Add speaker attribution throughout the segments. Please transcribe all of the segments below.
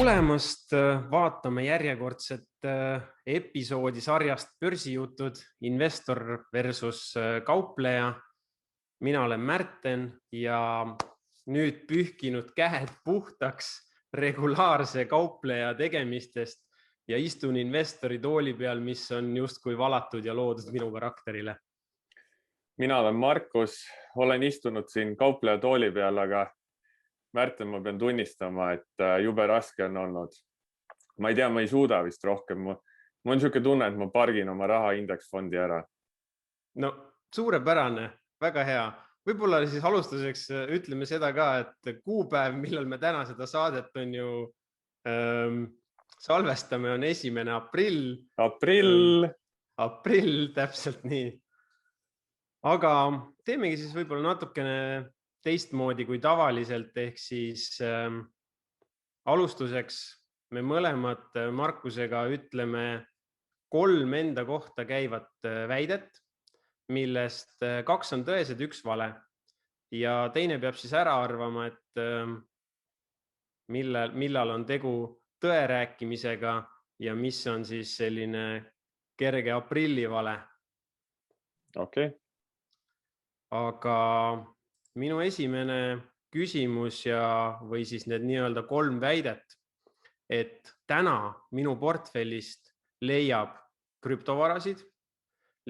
Speaker 1: tulemast, vaatame järjekordset episoodi sarjast Börsijutud, investor versus kaupleja. Mina olen Märten ja nüüd pühkinud käed puhtaks regulaarse kaupleja tegemistest ja istun investori tooli peal, mis on justkui valatud ja loodud minu karakterile.
Speaker 2: Mina olen Markus, olen istunud siin kaupleja tooli peal, aga Märten, ma pean tunnistama, et jube raske on olnud. Ma ei tea, ma ei suuda vist rohkem. Mul on niisugune tunne, et ma pargin oma raha indeksfondi ära.
Speaker 1: No suurepärane, väga hea. Võib-olla siis alustuseks ütleme seda ka, et kuupäev, millal me täna seda saadet on ju salvestame, on 1. aprill. Aprill, täpselt nii. Aga teemegi siis võib-olla natukene teistmoodi kui tavaliselt, ehk siis alustuseks me mõlemad Markusega ütleme 3 enda kohta käivat väidet, millest 2 on tõesed, 1 vale. Ja teine peab siis ära arvama, et millal on tegu tõe rääkimisega ja mis on siis selline kerge aprillivale.
Speaker 2: Okei.
Speaker 1: Aga minu esimene küsimus või siis need nii-öelda 3 väidet, et täna minu portfellist leiab krüptovarasid,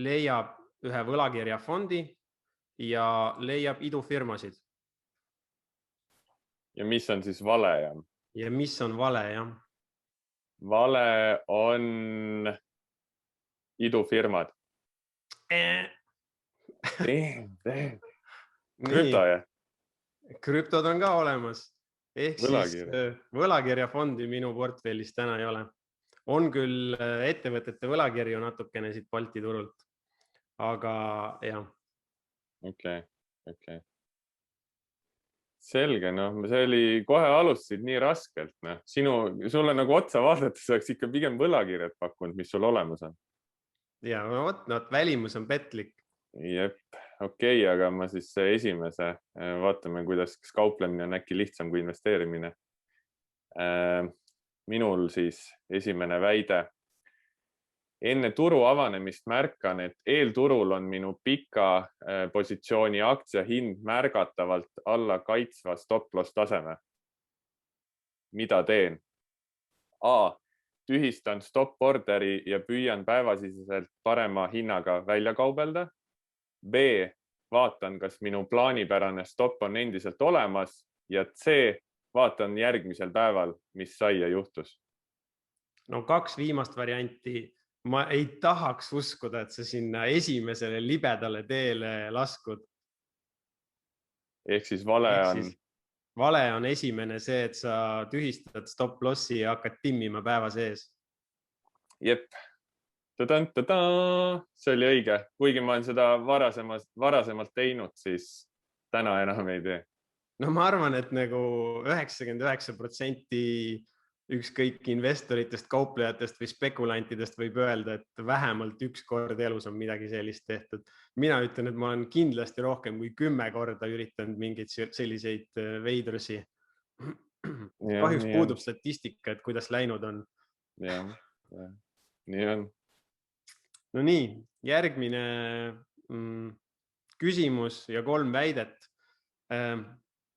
Speaker 1: leiab ühe võlakirjafondi ja leiab idufirmasid.
Speaker 2: Ja mis on siis vale?
Speaker 1: Ja mis on vale, jah?
Speaker 2: Vale on idufirmad. Krüpto, jah?
Speaker 1: Krüptod on ka olemas. Ehk siis võlakirjafondi minu portfellis täna ei ole. On küll ettevõtete võlakirju natukene siit Balti turult. Aga jah.
Speaker 2: Okei. Selge, see oli kohe alustasid nii raskelt. Sulle nagu otsa vaadates oleks ikka pigem võlakirjad pakkunud, mis sul olemas on.
Speaker 1: Ja, välimus on petlik.
Speaker 2: Jep, okei, aga ma siis esimese vaatame, kuidas kauplemine on äkki lihtsam kui investeerimine. Minul siis esimene väide. Enne turu avanemist märkan, et eelturul on minu pika positsiooni aktsia hind märgatavalt alla kaitsva stop-loss taseme. Mida teen? A. Tühistan stop-orderi ja püüan päevasiseselt parema hinnaga välja kaubelda. B. Vaatan, kas minu plaanipärane stop on endiselt olemas ja C. Vaatan järgmisel päeval, mis sai ja juhtus.
Speaker 1: No 2 viimast varianti. Ma ei tahaks uskuda, et sa sinna esimesele libedale teele laskud.
Speaker 2: Ehk siis vale
Speaker 1: on esimene see, et sa tühistad stop-lossi ja hakkad timmima päeva sees.
Speaker 2: Jep. See oli õige. Kuigi ma olen seda varasemalt teinud, siis täna enam ei tee.
Speaker 1: No ma arvan, et nagu 99% ükskõik investoritest, kauplejatest või spekulantidest võib öelda, et vähemalt 1 kord elus on midagi sellist tehtud. Mina ütlen, et ma olen kindlasti rohkem kui 10 korda üritanud mingeid selliseid veidrusi. Kahjuks puudub statistika, et kuidas läinud on.
Speaker 2: Jah, nii on.
Speaker 1: No nii, järgmine küsimus ja 3 väidet.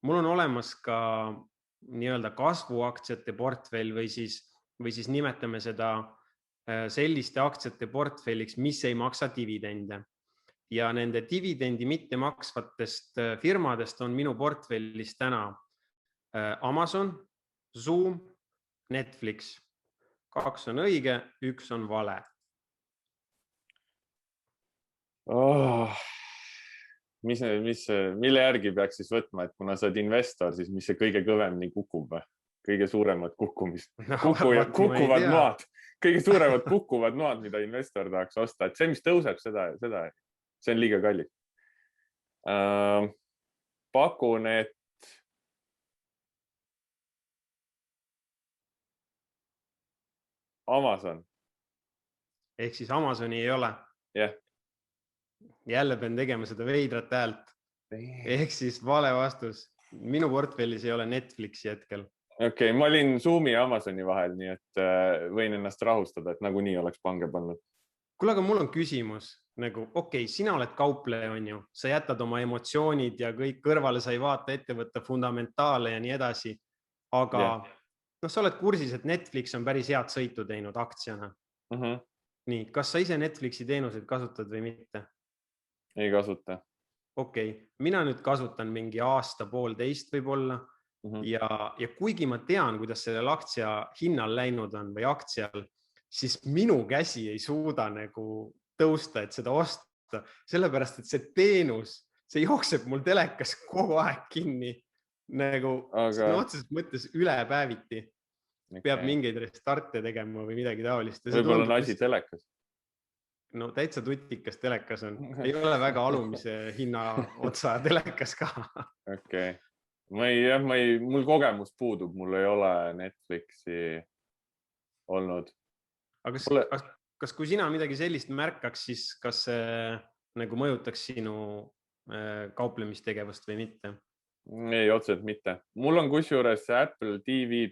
Speaker 1: Mul on olemas ka nii-öelda kasvuaktsiate portfell või siis nimetame seda selliste aktsiate portfelliks, mis ei maksa dividende. Ja nende dividendi mitte maksvatest firmadest on minu portfellis täna Amazon, Zoom, Netflix. 2 on õige, 1 on vale.
Speaker 2: Mille järgi peaks siis võtma, et kuna sa oled investor, siis mis see kõige kõvemini kukub? Kõige suuremad kukkuvad noad. Kõige suuremad kukkuvad noad, mida investor tahaks osta. Et see, mis tõuseb, see on liiga kallis. Pakun, et Amazon.
Speaker 1: Ehk siis Amazoni ei ole?
Speaker 2: Jah.
Speaker 1: Jälle pean tegema seda veidrat häält. Ehk siis vale vastus. Minu portfellis ei ole Netflixi hetkel.
Speaker 2: Okei, ma olin Zoomi ja Amazoni vahel, nii et võin ennast rahustada, et nagunii oleks pange pannud.
Speaker 1: Kuule, aga mul on küsimus, nagu okei, sina oled kaupleja, on ju, sa jätad oma emotsioonid ja kõik kõrvale, sa ei vaata ettevõtte fundamentaale ja nii edasi. Aga sa oled kursis, et Netflix on päris head sõitu teinud aktsiana. Nii, kas sa ise Netflixi teenuseid kasutad või mitte?
Speaker 2: Ei kasuta.
Speaker 1: Okei, mina nüüd kasutan mingi aasta, poolteist võib-olla ja kuigi ma tean, kuidas sellel aktsia hinnal läinud on või aktsial, siis minu käsi ei suuda nagu tõusta, et seda osta, sellepärast, et see teenus, see jookseb mul telekas kogu aeg kinni, nagu otseselt mõttes ülepäeviti. Peab mingeid restarte tegema või midagi taolist.
Speaker 2: Võib-olla on asi telekas.
Speaker 1: No täitsa tutikas telekas on. Ei ole väga alumise hinna otsa telekas ka.
Speaker 2: Okei. Mul kogemus puudub, mul ei ole Netflixi olnud.
Speaker 1: Aga kas kui sina midagi sellist märkaks, siis kas see nagu mõjutaks sinu kauplemistegevust või mitte?
Speaker 2: Ei, otseselt mitte. Mul on kusjuures Apple TV+,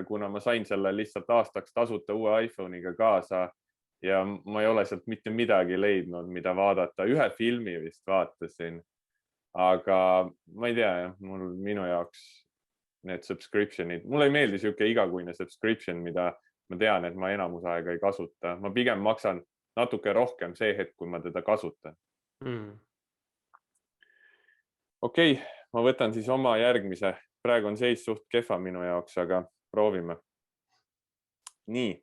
Speaker 2: kuna ma sain selle lihtsalt aastaks tasuta uue iPhone'iga kaasa ja ma ei ole sealt mitte midagi leidnud, mida vaadata. Ühe filmi vist vaatasin, aga ma ei tea, minu jaoks need subscriptionid, mulle ei meeldi siuke igakuine subscription, mida ma tean, et ma enamus aega ei kasuta. Ma pigem maksan natuke rohkem see hetk, kui ma teda kasutan. Okei, ma võtan siis oma järgmise. Praegu on seis suht kehva minu jaoks, aga proovime. Nii.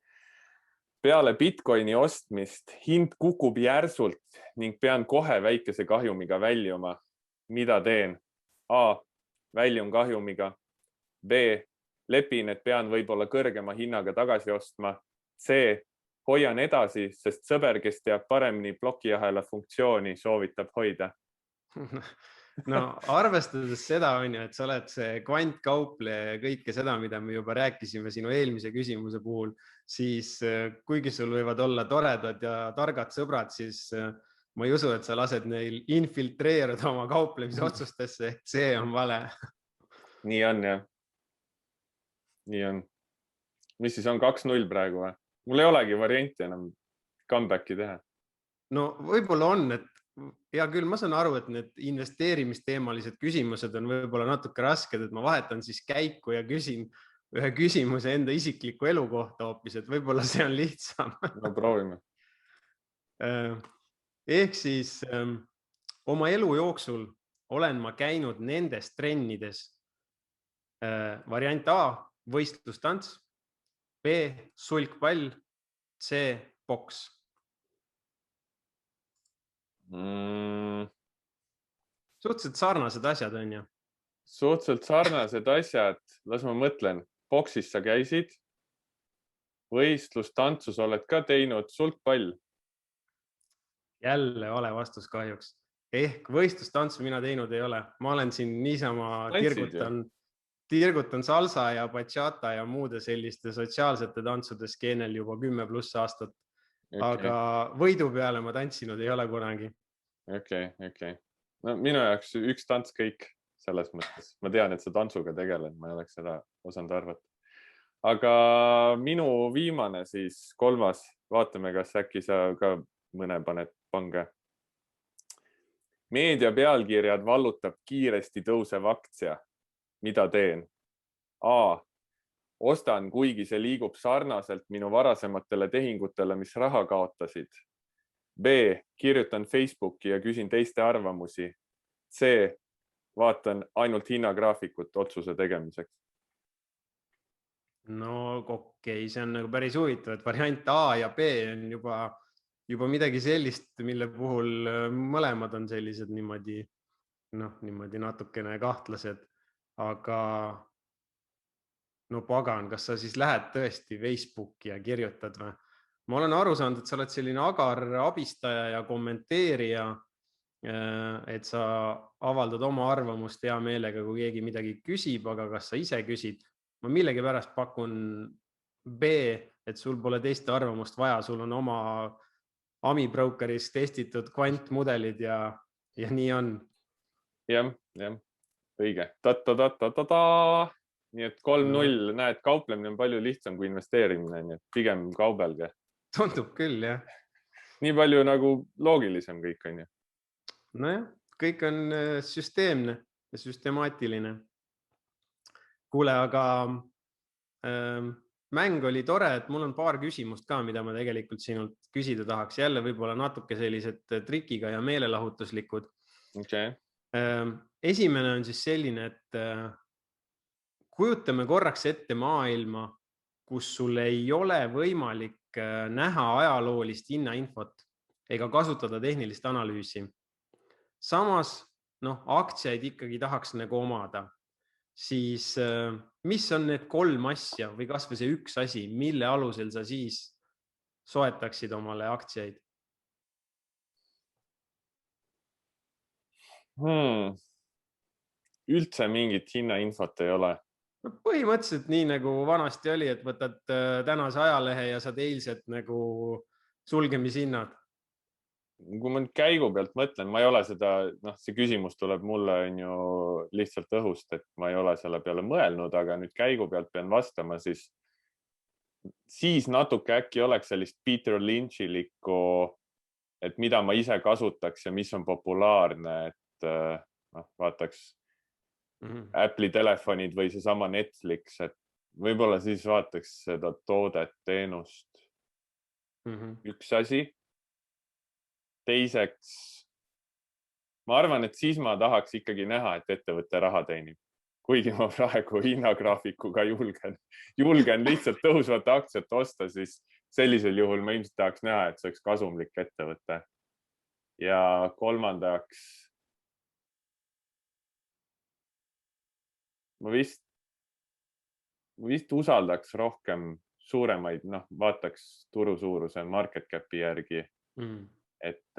Speaker 2: Peale Bitcoini ostmist hind kukub järsult ning pean kohe väikese kahjumiga väljuma. Mida teen? A. Väljun kahjumiga. B. Lepin, et pean võib-olla kõrgema hinnaga tagasi ostma. C. Hoian edasi, sest sõber, kes teab paremini plokiahela funktsiooni, soovitab hoida.
Speaker 1: No arvestades seda, et sa oled see kvantkaupleja ja kõike seda, mida me juba rääkisime sinu eelmise küsimuse puhul, siis kuigi sul võivad olla toredad ja targad sõbrad, siis ma ei usu, et sa lased neil infiltreeruda oma kauplemisotsustesse, ehk see on vale.
Speaker 2: Nii on, jah. Nii on. Mis siis on 2-0 praegu või? Mul ei olegi varianti enam comebacki teha. No
Speaker 1: võib-olla on, et ja küll ma saan aru, et need investeerimisteemalised küsimused on võib-olla natuke rasked, et ma vahetan siis käiku ja küsin ühe küsimuse enda isikliku elu kohta hoopis, et võib-olla see on lihtsam.
Speaker 2: No proovime.
Speaker 1: Ehk siis oma elu jooksul olen ma käinud nendes trennides. Variant A, võistlustants, B, sulkpall, C, boks. Suhteliselt sarnased asjad on ju?
Speaker 2: Suhteliselt sarnased asjad. Las ma mõtlen. Boksis sa käisid. Võistlustantsus oled ka teinud. Sulkpall.
Speaker 1: Jälle vale vastus kahjuks. Ehk võistlustantsu mina teinud ei ole. Ma olen siin niisama tirgutan salsa ja bachata ja muude selliste sotsiaalsete tantsude skeenel juba 10+ aastat. Aga võidu peale ma tantsinud ei ole kunagi. Okei.
Speaker 2: No minu jaoks üks tants kõik selles mõttes. Ma tean, et sa tantsuga tegeled, ma ei oleks seda osanud arvata. Aga minu viimane siis 3. Vaatame, kas äkki sa ka mõne paned pange. Meedia pealkirjad vallutab kiiresti tõusev aktsia. Mida teen? A. Ostan, kuigi see liigub sarnaselt minu varasematele tehingutele, mis raha kaotasid. B. Kirjutan Facebooki ja küsin teiste arvamusi. C. Vaatan ainult hinnagraafikut otsuse tegemiseks.
Speaker 1: No okei, see on nagu päris huvitav, et variant A ja B on juba midagi sellist, mille puhul mõlemad on sellised niimoodi natukene kahtlased, aga no pagan, kas sa siis lähed tõesti Facebooki ja kirjutad või? Ma olen aru saanud, et sa oled selline agar abistaja ja kommenteerija, et sa avaldad oma arvamust hea meelega, kui keegi midagi küsib, aga kas sa ise küsid? Ma millegi pärast pakun B, et sul pole teiste arvamust vaja, sul on oma AmiBrokeris testitud kvantmudelid ja nii on.
Speaker 2: Jah, õige. Ta-ta-ta-ta-ta-ta. nii et 3-0, näed, kauplemine on palju lihtsam kui investeerimine, nii et pigem kaubelge.
Speaker 1: Tundub küll, jah.
Speaker 2: Nii palju nagu loogilisem kõik on ju.
Speaker 1: Nojah, kõik on süsteemne ja süstemaatiline. Kuule, aga mäng oli tore, et mul on paar küsimust ka, mida ma tegelikult sinult küsida tahaks. Jälle võib-olla natuke sellised trikiga ja meelelahutuslikud.
Speaker 2: Okay.
Speaker 1: Esimene on siis selline, et kujutame korraks ette maailma, kus sul ei ole võimalik näha ajaloolist hinnainfot ega kasutada tehnilist analüüsi. Samas, aktsiaid ikkagi tahaks nagu omada. Siis mis on need 3 asja või kas või see üks asi, mille alusel sa siis soetaksid omale aktsiaid?
Speaker 2: Üldse mingit hinnainfot ei ole.
Speaker 1: Põhimõtteliselt nii nagu vanasti oli, et võtad tänase ajalehe ja saad eilset nagu sulgemishinnad.
Speaker 2: Kui ma nüüd käigu pealt mõtlen, ma ei ole seda, see küsimus tuleb mulle on ju lihtsalt õhust, et ma ei ole selle peale mõelnud, aga nüüd käigu pealt pean vastama, siis natuke äkki oleks sellist Peter Lynchilikku, et mida ma ise kasutaks ja mis on populaarne, et vaataks Apple'i telefonid või seesama Netflix, et võib-olla siis vaataks seda toodet, teenust. Üks asi. Teiseks, ma arvan, et siis ma tahaks ikkagi näha, et ettevõtte raha teenib. Kuigi ma praegu hinnagraafikuga julgen lihtsalt tõusvat aktsiat osta, siis sellisel juhul ma ilmselt tahaks näha, et see oleks kasumlik ettevõte. Ja kolmandaks, ma vist usaldaks rohkem suuremaid, vaataks turu suuruse market cap'i järgi, et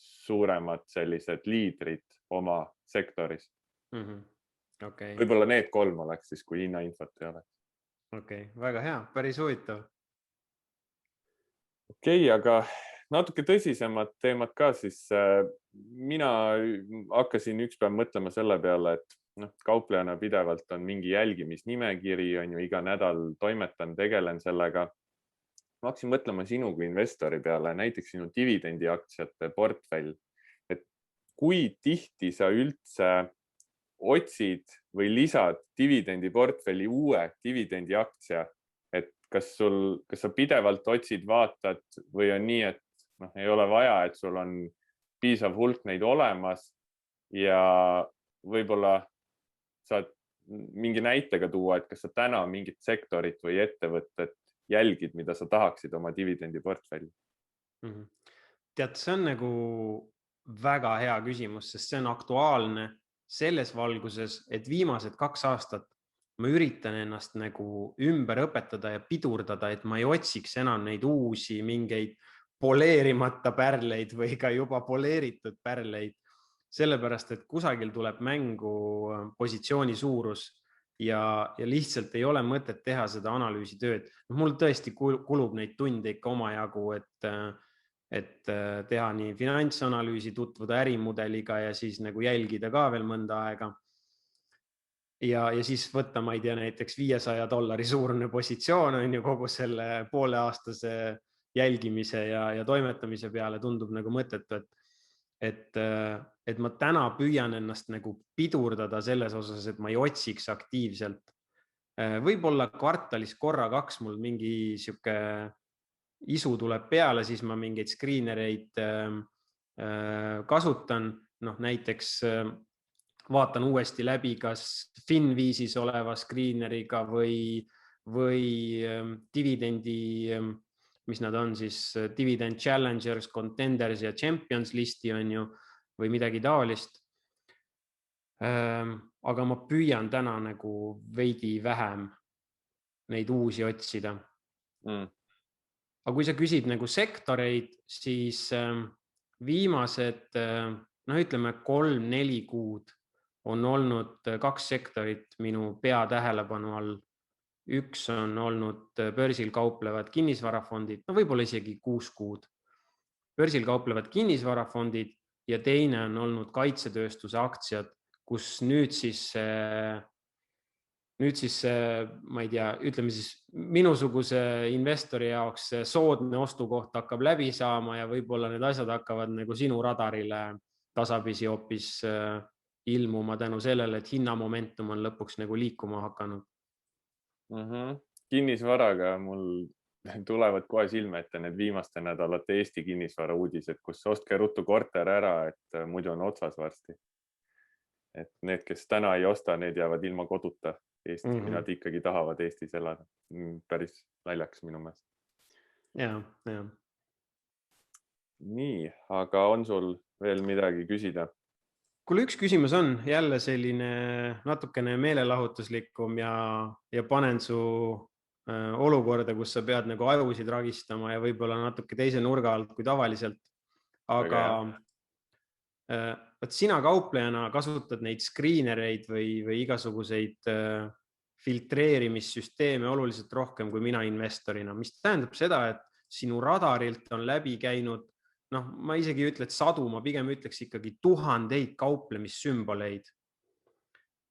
Speaker 2: suuremad sellised liidrid oma sektoris.
Speaker 1: Okay.
Speaker 2: Võib-olla need 3 oleks siis, kui hinnainfot ei oleks.
Speaker 1: Okay, väga hea, päris huvitav.
Speaker 2: Okay, aga natuke tõsisemad teemad ka, siis mina hakkasin üks päev mõtlema selle peale, et kauplejana pidevalt on mingi jälgimisnimekiri, on ju iga nädal toimetan, tegelen sellega. Ma hakkasin mõtlema sinu kui investori peale, näiteks sinu dividendiaktsiate portfell, et kui tihti sa üldse otsid või lisad dividendiportfelli uue dividendiaktsia, et kas sa pidevalt otsid, vaatad või on nii, et ei ole vaja, et sul on piisav hulk neid olemas ja võib-olla saad mingi näitega tuua, et kas sa täna mingit sektorit või ettevõtet jälgid, mida sa tahaksid oma dividendiportfelli?
Speaker 1: Tead, see on nagu väga hea küsimus, sest see on aktuaalne selles valguses, et viimased 2 aastat ma üritan ennast nagu ümber õpetada ja pidurdada, et ma ei otsiks enam neid uusi mingeid poleerimata pärleid või ka juba poleeritud pärleid, sellepärast, et kusagil tuleb mängu positsiooni suurus ja lihtsalt ei ole mõtet teha seda analüüsitööd. Mul tõesti kulub neid tunde ikka omajagu, et teha nii finantsanalüüsi, tutvuda ärimudeliga ja siis nagu jälgida ka veel mõnda aega. Ja siis võtta, ma ei tea, näiteks $500 suurune positsioon on ju kogu selle pooleaastase jälgimise ja toimetamise peale tundub nagu mõttetu, et ma täna püüan ennast nagu pidurdada selles osas, et ma ei otsiks aktiivselt. Võib-olla kvartalis korra 2 mul mingi siuke isu tuleb peale, siis ma mingeid screenereid kasutan. Näiteks vaatan uuesti läbi, kas Finviisis oleva screeneriga või dividendi, mis nad on siis, Dividend Challengers, Contenders ja Champions listi on ju, või midagi taolist. Aga ma püüan täna nagu veidi vähem neid uusi otsida. Aga kui sa küsid nagu sektoreid, siis viimased, ütleme 3-4 kuud on olnud 2 sektorit minu peatähelepanu all. Üks on olnud börsil kauplevad kinnisvarafondid, võib-olla isegi 6 kuud. Börsil kauplevad kinnisvarafondid ja teine on olnud kaitsetööstuse aktsiad, kus nüüd siis nüüd siis, ma ei tea, ütleme siis minusuguse investori jaoks soodne ostukoht hakkab läbi saama ja võib-olla need asjad hakkavad nagu sinu radarile tasapisi hoopis ilmuma tänu sellele, et hinnamomentum on lõpuks nagu liikuma hakanud.
Speaker 2: Kinnisvaraga mul tulevad kohe silme ette need viimaste nädalate Eesti kinnisvara uudised, kus ostke ruttu korter ära, et muidu on otsas varsti. Et need, kes täna ei osta, need jäävad ilma koduta Eestis, mida nad ikkagi tahavad Eestis elada. Päris naljaks minu meelest.
Speaker 1: Ja.
Speaker 2: Nii, aga on sul veel midagi küsida?
Speaker 1: Kuule, üks küsimus on jälle selline natukene meelelahutuslikum ja panen su olukorda, kus sa pead nagu ajusid ragistama ja võib-olla natuke teise nurga alt kui tavaliselt. Aga sina kauplejana kasutad neid screenereid või igasuguseid filtreerimissüsteeme oluliselt rohkem kui mina investorina, mis tähendab seda, et sinu radarilt on läbi käinud, ma isegi ei ütle, et sadu, ma pigem ütleks ikkagi tuhandeid kauplemissümboleid.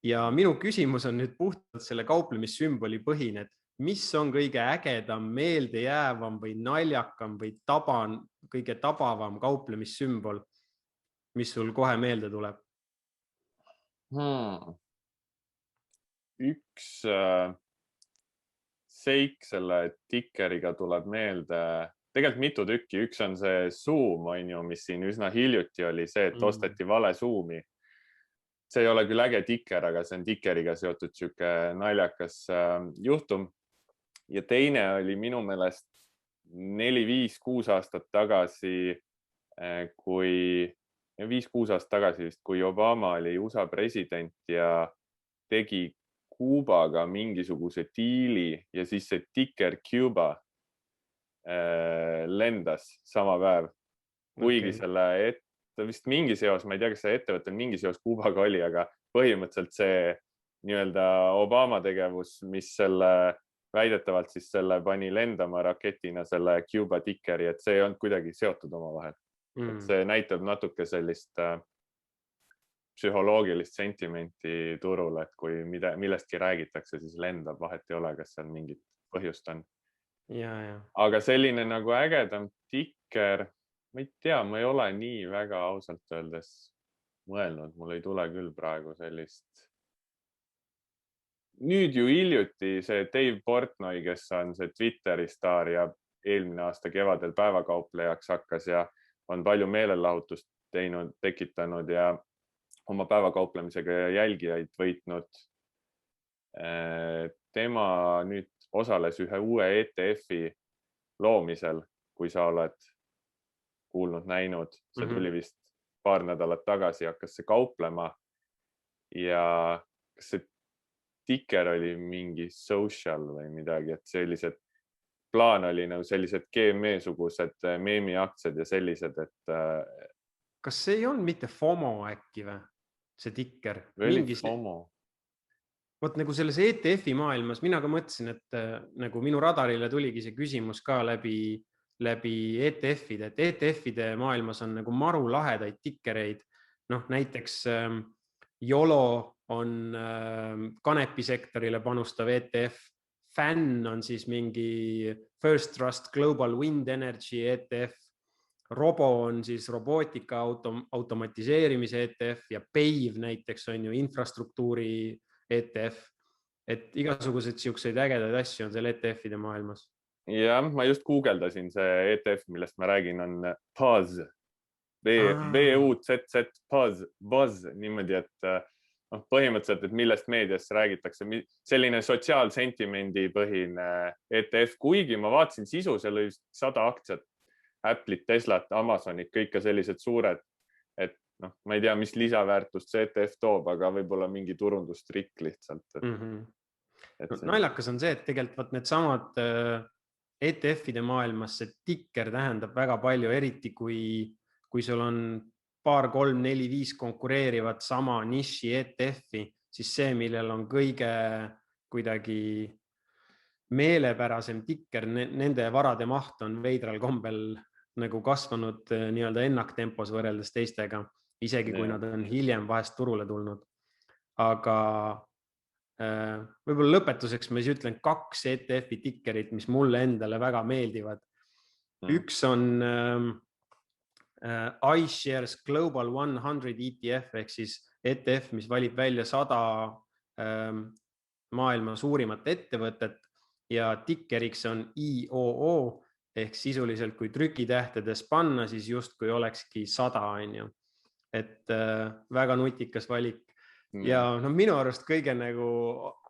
Speaker 1: Ja minu küsimus on nüüd puhtalt selle kauplemissümboli põhine, et mis on kõige ägedam, meeldejäävam või naljakam või kõige tabavam kauplemissümbol, mis sul kohe meelde tuleb?
Speaker 2: Üks seik selle tikkeriga tuleb meelde, tegelikult mitu tükki. Üks on see Zoom, mis siin üsna hiljuti oli see, et osteti vale Zoomi. See ei ole küll äge tikker, aga see on tikkeriga seotud siuke naljakas juhtum. Ja teine oli minu meelest 4-5-6 aastat tagasi, kui 5-6 aastat tagasi vist, kui Obama oli USA president ja tegi Kuubaga mingisuguse diili ja siis see tikker Cuba lendas sama päev. Kuigi selle vist mingi seos, ma ei tea, kas see ettevõttel mingi seos Kuubaga oli, aga põhimõtteliselt see nii-öelda Obama tegevus, mis selle väidetavalt siis selle pani lendama raketina selle Cuba tikkeri, et see ei olnud kuidagi seotud omavahel. See näitab natuke sellist psühholoogilist sentimenti turul, et kui millestki räägitakse, siis lendab, vahet ei ole, kas seal mingit põhjust on. Aga selline nagu ägedam tikker, ma ei tea, ma ei ole nii väga ausalt öeldes mõelnud, mul ei tule küll praegu sellist. Nüüd ju hiljuti see Dave Portnoy, kes on see Twitteri staar ja eelmine aasta kevadel päevakauplejaks hakkas ja on palju meelelahutust tekitanud ja oma päevakauplemisega jälgijaid võitnud. Tema nüüd osales ühe uue ETF-i loomisel, kui sa oled kuulnud, näinud. See tuli vist paar nädalat tagasi, hakkas see kauplema ja kas see tikker oli mingi social või midagi, et sellised plaan oli nagu sellised GME-sugused meemiaktsiad ja sellised, et
Speaker 1: kas see ei olnud mitte FOMO äkki või? See tikker?
Speaker 2: FOMO.
Speaker 1: Võt nagu selles ETF-i maailmas, mina ka mõtlesin, et nagu minu radarile tuligi see küsimus ka läbi ETF-ide, et ETF-ide maailmas on nagu maru lahedaid tikkereid. Näiteks YOLO on kanepisektorile panustav ETF, FAN on siis mingi First Trust Global Wind Energy ETF, Robo on siis robootika automatiseerimise ETF ja PAVE näiteks on ju infrastruktuuri ETF, et igasugused siukseid ägedaid asju on seal ETF-ide maailmas.
Speaker 2: Ja, ma just guugeldasin see ETF, millest ma räägin, on PUZZ, B-U-Z-Z, PUZZ, niimoodi, et põhimõtteliselt, et millest meedias räägitakse, selline sotsiaalsentimendi põhine ETF, kuigi ma vaatasin sisu, seal oli 100 aktsiat, Apple'it, Teslat, Amazonit, kõik ka sellised suured, et ma ei tea, mis lisaväärtust see ETF toob, aga võib-olla mingi turundustrikk lihtsalt.
Speaker 1: Naljakas on see, et tegelikult need samad ETF-ide maailmas see tikker tähendab väga palju, eriti kui sul on 2, 3, 4, 5 konkureerivad sama niši ETF-i, siis see, millel on kõige kuidagi meelepärasem tikker, nende varade maht on veidral kombel nagu kasvanud nii-öelda ennaktempos võrreldes teistega, isegi kui nad on hiljem vahest turule tulnud. Aga võib-olla lõpetuseks ma siis ütlen 2 ETF-i tikkerit, mis mulle endale väga meeldivad. Üks on iShares Global 100 ETF ehk siis ETF, mis valib välja 100 maailma suurimat ettevõtet ja tikkeriks on IOO ehk sisuliselt kui trükitähtedes panna, siis justkui olekski 100, on ju. Et väga nutikas valik. Ja minu arust kõige nagu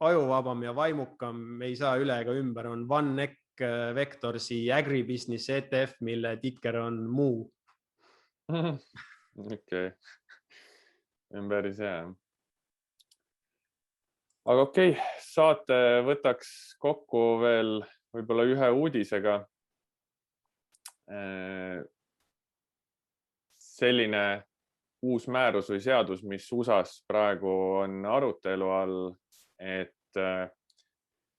Speaker 1: ajuvabam ja vaimukam, ei saa üle ega ümber, on OneNeck Vectorsi agribusiness ETF, mille tikker on MU.
Speaker 2: Okei. On päris hea. Aga okei, saate võtaks kokku veel võib-olla ühe uudisega. Selline uus määrus või seadus, mis USAs praegu on arutelu all, et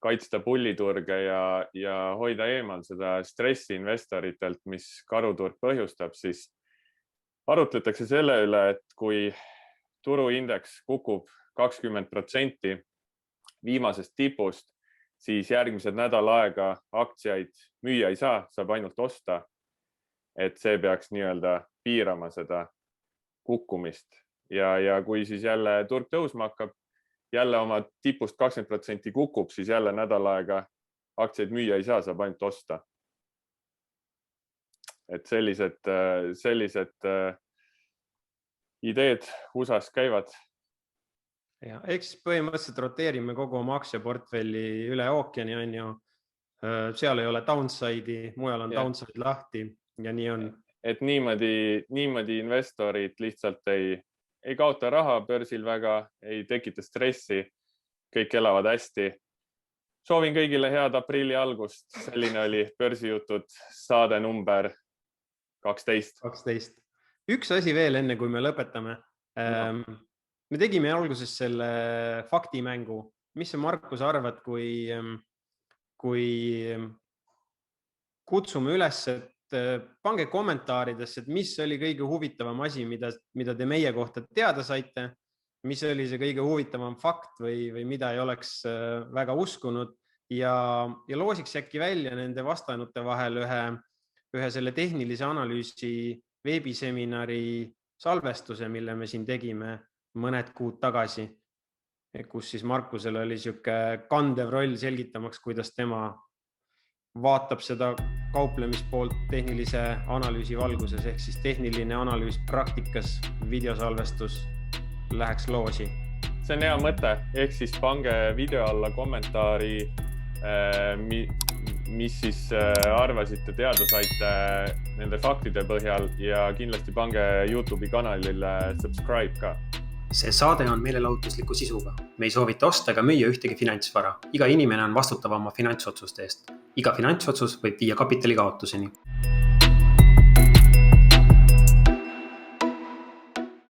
Speaker 2: kaitsta pulliturge ja hoida eemal seda stressi investoritelt, mis karuturg põhjustab, siis arutletakse selle üle, et kui turuindeks kukub 20% viimasest tipust, siis järgmised nädal aega aktsiaid müüa ei saa, saab ainult osta. Et see peaks nii-öelda piirama seda kukkumist ja kui siis jälle turg tõusma hakkab, jälle oma tipust 20% kukub, siis jälle nädal aega aktsiaid müüa ei saa, saab ainult osta. Et sellised ideed USAs käivad.
Speaker 1: Ja, eks põhimõtteliselt roteerime kogu oma aktsiaportfelli üle ookeani, on ju. Seal ei ole downside'i, mujal on downside lahti ja nii on.
Speaker 2: Et niimoodi investorid lihtsalt ei kaota raha börsil väga, ei tekita stressi, kõik elavad hästi. Soovin kõigile head aprilli algust. Selline oli börsijutud saade number 12.
Speaker 1: Üks asi veel enne, kui me lõpetame. Me tegime alguses selle faktimängu. Mis sa, Markus, arvad, kui kutsume üles, et pange kommentaaridesse, et mis oli kõige huvitavam asi, mida te meie kohta teada saite, mis oli see kõige huvitavam fakt või mida ei oleks väga uskunud ja loosiks äkki välja nende vastanute vahel ühe selle tehnilise analüüsi veebiseminari salvestuse, mille me siin tegime mõned kuud tagasi, kus siis Markusel oli siuke kandev roll selgitamaks, kuidas tema vaatab seda kauplemispoolt tehnilise analüüsi valguses, ehk siis tehniline analüüs praktikas, videosalvestus läheks loosi.
Speaker 2: See on hea mõte, ehk siis pange video alla kommentaari, mis siis arvasite, teada saite nende faktide põhjal ja kindlasti pange YouTube'i kanalile subscribe ka.
Speaker 3: See saade on meelelahutusliku sisuga. Me ei soovita osta ega müüa ühtegi finantsvara. Iga inimene on vastutav oma finantsotsuste eest. Iga finantsotsus võib viia kapitali kaotuseni.